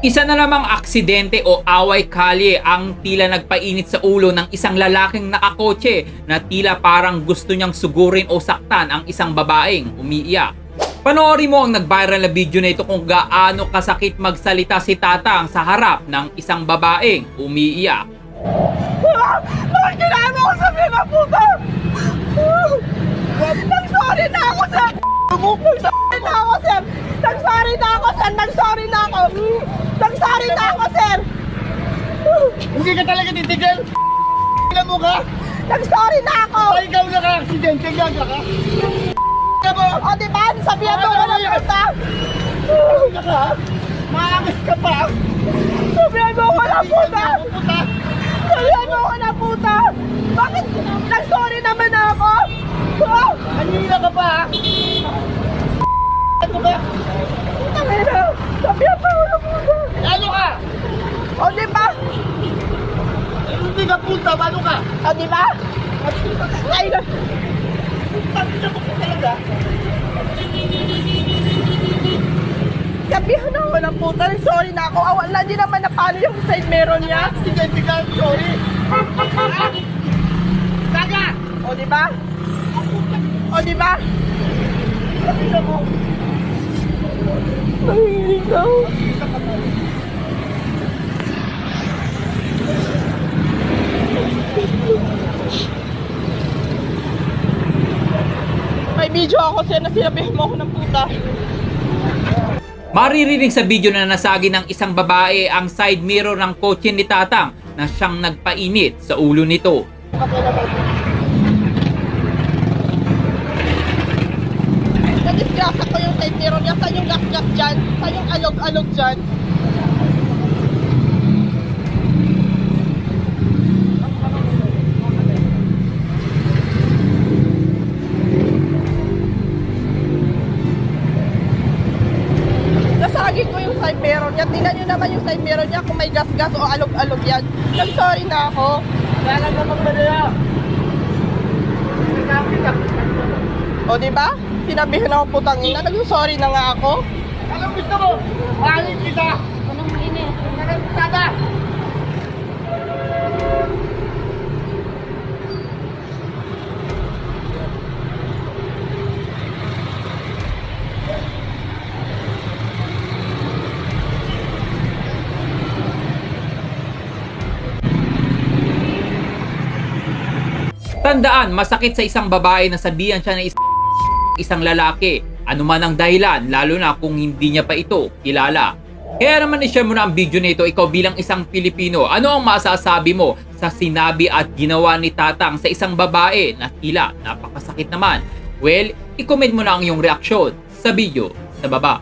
Isa na namang aksidente o away kalye ang tila nagpainit sa ulo ng isang lalaking nakakotse na tila parang gusto niyang sugurin o saktan ang isang babaeng umiiyak. Panoorin mo ang nag-viral na video na ito kung gaano kasakit magsalita si Tatang sa harap ng isang babaeng umiiyak. Bakit kailangan mo ako sabihin na puta? Nag-sorry na ako, sir! Nag-sorry na ako, sir! Nag-sorry na ako, sir! Nag-sorry na ako! Nag-sorry na ako, sir! Hindi ka talaga titigil? Alam mo ka? Nag-sorry na ako! Ay, ikaw naka-aksidente, gaga ka? Alam mo? O, diba? Sabihan mo ko na puta! Gaga ka? Maangas ka pa? Sabihan mo ko na puta! Puta! Sabihan mo ko na puta! Bakit? Nag-sorry naman ako! Oh! Kanina ka pa, ha? Ano ka? Tangina! Sabihan mo ko na puta! Ano ka? O, diba? Hindi ka punta, ano ka? O, diba? Ay, Tangina mo ko talaga. sabihan ako ng puta, sorry na ako. Wala din naman na paano yung side mirror niya. Aksidente ka, sorry. Gaga! O, diba? O, diba? Tangina mo. Nanginig na ako. May video ako sir na sinabihan mo ako ng puta. Maririnig sa video na nasagi ng isang babae ang side mirror ng kotse ni Tatang na siyang nagpainit sa ulo nito. Nadisgrasa ko yung side mirror niya. Saan yung gas-gas dyan? Saan yung alog-alog dyan? Nasagin ko yung side mirror niya. Tingnan nyo naman yung side mirror niya kung may gas-gas o alog-alog yan. Nag-sorry na ako. Wala naman madala. O diba? Sinabihan ako putang ina. Nag-sorry na nga ako. Anong gusto mo? Mahalin kita! Anong mainit? Anong tada? Tandaan, masakit sa isang babae na sabihan siya na isang lalaki. Ano man ang dahilan, lalo na kung hindi niya pa ito kilala. Kaya naman i-share mo na ang video nito, ikaw bilang isang Pilipino. Ano ang masasabi mo sa sinabi at ginawa ni Tatang sa isang babae na tila napakasakit naman? Well, i-comment mo na ang iyong reaksyon sa video sa baba.